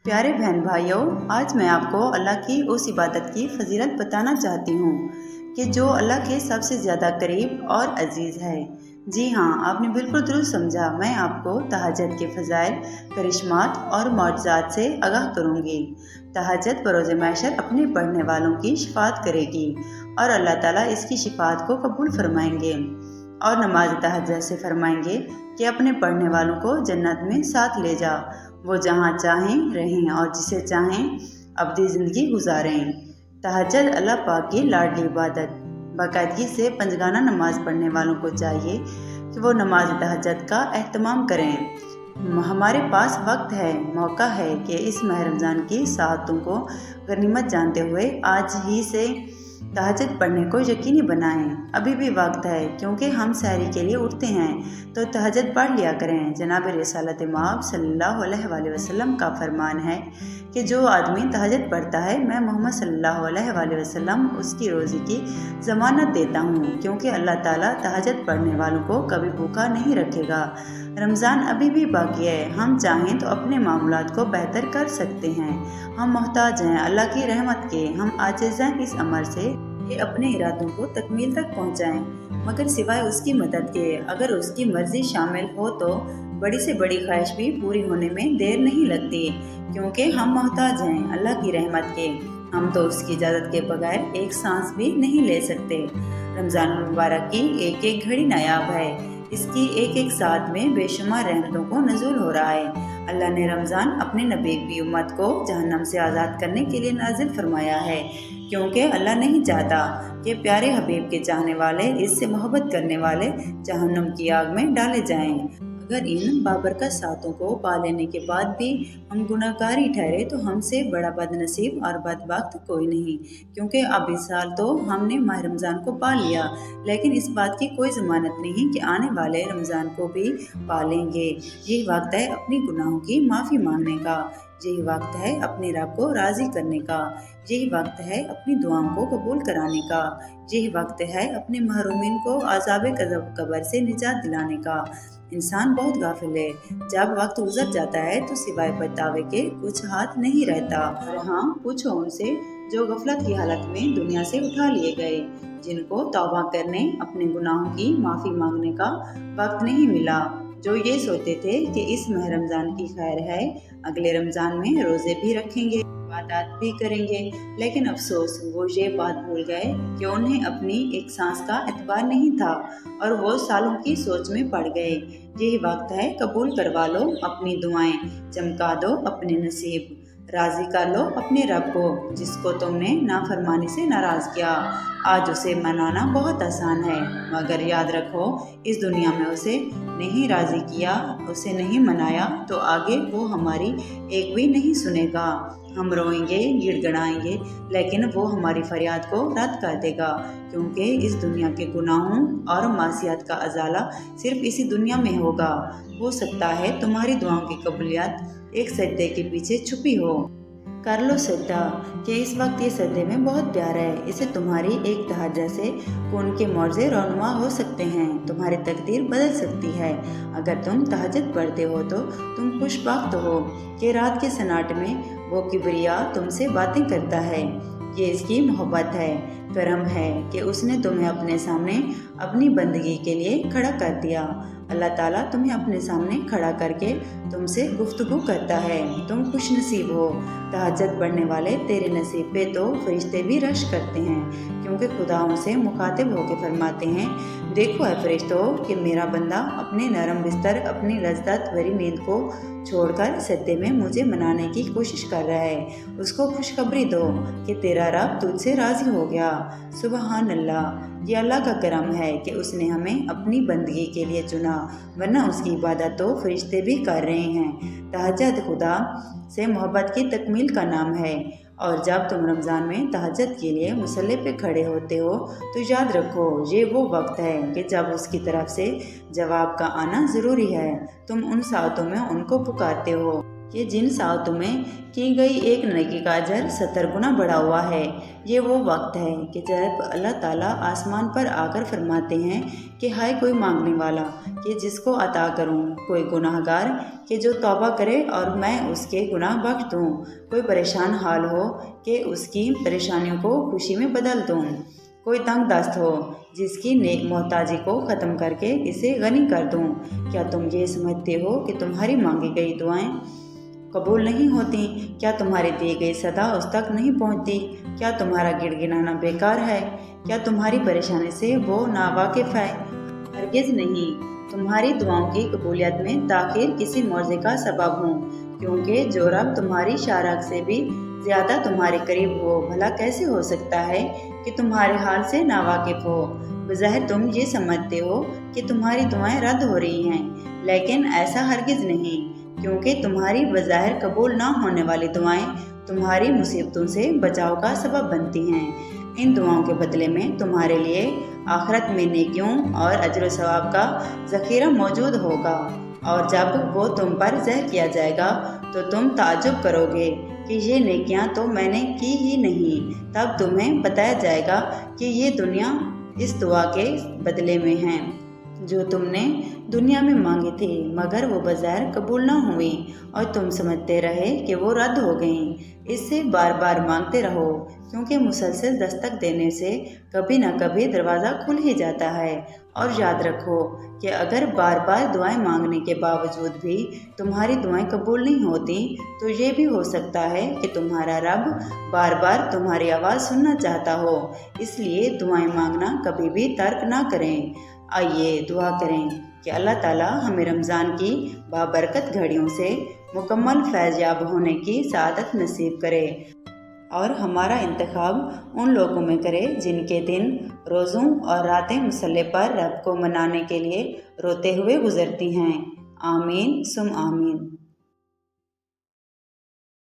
प्यारे बहन भाइयों, आज मैं आपको अल्लाह की उस इबादत की फजीलत बताना चाहती हूँ कि जो अल्लाह के सबसे ज़्यादा करीब और अजीज़ है। जी हाँ, आपने बिल्कुल दुरुस्त समझा। मैं आपको तहज्जुद के फ़ज़ाइल, करिश्मात और मौजज़ात से आगाह करूँगी। तहज्जुद बरोज़ महशर अपने पढ़ने वालों की शिफ़ात करेगी और अल्लाह ताला इसकी शिफ़ात को कबूल फरमाएंगे और नमाज तहज्जुद से फरमाएंगे कि अपने पढ़ने वालों को जन्नत में साथ ले जा, वो जहाँ चाहें रहें और जिसे चाहें अब्दी ज़िंदगी गुजारें। तहज्जुद अल्लाह पाक की लाडली इबादत। बाकायदगी से पंजगाना नमाज पढ़ने वालों को चाहिए कि वो नमाज तहज्जुद का एहतमाम करें। हमारे पास वक्त है, मौका है कि इस माह रमज़ान की साअतों को गनीमत जानते हुए आज ही से तहज्जुद पढ़ने को यकीनी बनाएं। अभी भी वक्त है, क्योंकि हम सहरी के लिए उठते हैं तो तहज्जुद पढ़ लिया करें। जनाब रिसालत माब सल्लल्लाहु अलैहि वसल्लम का फरमान है कि जो आदमी तहज्जुद पढ़ता है, मैं मोहम्मद सल्लल्लाहु अलैहि वसल्लम उसकी रोज़ी की ज़मानत देता हूँ, क्योंकि अल्लाह ताला तहज्जुद पढ़ने वालों को कभी भूखा नहीं रखेगा। रमज़ान अभी भी बाकी है, हम चाहें तो अपने मामलात को बेहतर कर सकते हैं। हम मोहताज हैं अल्लाह की रहमत के, हम आजिज़ हैं इस अमर से कि अपने इरादों को तकमील तक पहुँचाएं, मगर सिवाय उसकी मदद के। अगर उसकी मर्ज़ी शामिल हो तो बड़ी से बड़ी ख्वाहिश भी पूरी होने में देर नहीं लगती, क्योंकि हम मोहताज हैं अल्लाह की रहमत के। हम तो उसकी इजाज़त के बगैर एक सांस भी नहीं ले सकते। रमज़ान मुबारक की एक एक घड़ी नायाब है, इसकी एक एक साथ में बेशुमार रहमतों को नज़ूल हो रहा है। अल्लाह ने रमज़ान अपने नबी की उम्मत को जहन्नम से आज़ाद करने के लिए नाजिल फरमाया है, क्योंकि अल्लाह नहीं चाहता कि प्यारे हबीब के चाहने वाले, इससे मोहब्बत करने वाले जहन्नम की आग में डाले जाएं। अगर इन बाबरकत सातों को पा लेने के बाद भी हम गुनाहगार ही ठहरे तो हमसे बड़ा बदनसीब और बदबख्त कोई नहीं, क्योंकि अब इस साल तो हमने माह रमज़ान को पा लिया, लेकिन इस बात की कोई ज़मानत नहीं कि आने वाले रमज़ान को भी पा लेंगे। यही वक्त है अपनी गुनाहों की माफ़ी मांगने का, यही वक्त है अपने रब को राज़ी करने का, यही वक्त है अपनी दुआओं को कबूल कराने का, यही वक्त है अपने महरूमीन को अज़ाब कब्र से निजात दिलाने का। इंसान बहुत गाफिल है, जब वक्त गुजर जाता है तो सिवाय पछतावे के कुछ हाथ नहीं रहता। और हाँ, पूछो उनसे जो गफलत की हालत में दुनिया से उठा लिए गए, जिनको तौबा करने, अपने गुनाहों की माफ़ी मांगने का वक्त नहीं मिला, जो ये सोचते थे कि इस माह रमज़ान की खैर है, अगले रमज़ान में रोज़े भी रखेंगे, इबादत भी करेंगे, लेकिन अफसोस वो ये बात भूल गए कि उन्हें अपनी एक सांस का एतबार नहीं था और वो सालों की सोच में पड़ गए। यही वक्त है, कबूल करवा लो अपनी दुआएं, चमका दो अपने नसीब, राज़ी कर लो अपने रब को जिसको तुमने नाफरमानी से नाराज़ किया। आज उसे मनाना बहुत आसान है, मगर याद रखो इस दुनिया में उसे नहीं राज़ी किया, उसे नहीं मनाया तो आगे वो हमारी एक भी नहीं सुनेगा। हम रोएंगे, गिड़गिड़ाएंगे, लेकिन वो हमारी फरियाद को रद्द कर देगा, क्योंकि इस दुनिया के गुनाहों और मासियत का अजाला सिर्फ इसी दुनिया में होगा। हो सकता है तुम्हारी दुआओं की कबूलियत एक सजदे के पीछे छुपी हो। कर लो सजदा कि इस वक्त ये सजदे में बहुत प्यार है, इसे तुम्हारी एक तहज्जुद से कौन के मौज़े रौनुमा हो सकते हैं, तुम्हारी तकदीर बदल सकती है। अगर तुम तहज्जुद पढ़ते हो तो तुम खुशबख्त हो कि रात के सन्नाटे में वो किबरिया तुमसे बातें करता है। ये इसकी मोहब्बत है, करम है कि उसने तुम्हें अपने सामने अपनी बंदगी के लिए खड़ा कर दिया। अल्लाह ताला तुम्हें अपने सामने खड़ा करके तुमसे गुफ्तगू करता है। तुम खुश नसीब हो। तहज्जुद पढ़ने वाले तेरे नसीब पे तो फरिश्ते भी रश करते हैं, क्योंकि खुदा उनसे मुखातिब होकर फरमाते हैं, देखो है फरिश्तों कि मेरा बंदा अपने नरम बिस्तर, अपनी लज्जत भरी नींद को छोड़कर सजदे में मुझे मनाने की कोशिश कर रहा है। उसको खुशखबरी दो कि तेरा रब तुझसे राज़ी हो गया। सुबहान अल्लाह, ये अल्लाह का करम है कि उसने हमें अपनी बंदगी के लिए चुना, वरना उसकी इबादत तो फरिश्ते भी कर रहे हैं। तहज्जुद खुदा से मोहब्बत की तकमील का नाम है, और जब तुम रमज़ान में तहज्जुद के लिए मुसल्ले पे खड़े होते हो तो याद रखो ये वो वक्त है कि जब उसकी तरफ से जवाब का आना ज़रूरी है। तुम उन सातों में उनको पुकारते हो कि जिन सालों में की गई एक नेकी का अजर 70 गुना बढ़ा हुआ है। ये वो वक्त है कि जब अल्लाह ताला आसमान पर आकर फरमाते हैं कि हाय कोई मांगने वाला कि जिसको अता करूं, कोई गुनाहगार कि जो तौबा करे और मैं उसके गुनाह बख्श दूं, कोई परेशान हाल हो कि उसकी परेशानियों को खुशी में बदल दूं, कोई तंग दस्त हो जिसकी नेक मोहताजी को ख़त्म करके इसे गनी कर दूं। क्या तुम ये समझते हो कि तुम्हारी मांगी गई दुआएं कबूल नहीं होती? क्या तुम्हारी दी गई सदा उस तक नहीं पहुंचती? क्या तुम्हारा गिड़गिड़ाना बेकार है? क्या तुम्हारी परेशानी से वो नावाकिफ है? हरगिज़ नहीं। तुम्हारी दुआओं की कबूलियत में ताख़ीर किसी मौजे का सबब हूँ, क्योंकि जो रब तुम्हारी शाराक से भी ज़्यादा तुम्हारे करीब हो, भला कैसे हो सकता है कि तुम्हारे हाल से नावाकिफ हो। बज़ाहिर तुम ये समझते हो कि तुम्हारी दुआएं रद्द हो रही हैं, लेकिन ऐसा हरगिज़ नहीं, क्योंकि तुम्हारी बज़ाहिर कबूल ना होने वाली दुआएं तुम्हारी मुसीबतों से बचाव का सबब बनती हैं। इन दुआओं के बदले में तुम्हारे लिए आखिरत में नेकियों और अजर सवाब का ज़ख़ीरा मौजूद होगा, और जब वो तुम पर ज़हर किया जाएगा तो तुम ताज्जुब करोगे कि ये नेकियां तो मैंने की ही नहीं। तब तुम्हें बताया जाएगा कि ये दुनिया इस दुआ के बदले में है जो तुमने दुनिया में मांगी थी, मगर वो बज़ाहिर कबूल ना हुई और तुम समझते रहे कि वो रद्द हो गईं। इससे बार बार मांगते रहो, क्योंकि मुसलसल दस्तक देने से कभी न कभी दरवाज़ा खुल ही जाता है। और याद रखो कि अगर बार बार दुआएं मांगने के बावजूद भी तुम्हारी दुआएं कबूल नहीं होती, तो ये भी हो सकता है कि तुम्हारा रब बार बार तुम्हारी आवाज़ सुनना चाहता हो। इसलिए दुआएं मांगना कभी भी तर्क ना करें। आइए दुआ करें कि अल्लाह ताला हमें रमज़ान की बाबरकत घड़ियों से मुकम्मल फैज़याब होने की सआदत नसीब करे, और हमारा इंतखाब उन लोगों में करे जिनके दिन रोज़ों और रातें मुसल्ले पर रब को मनाने के लिए रोते हुए गुजरती हैं। आमीन सुम आमीन।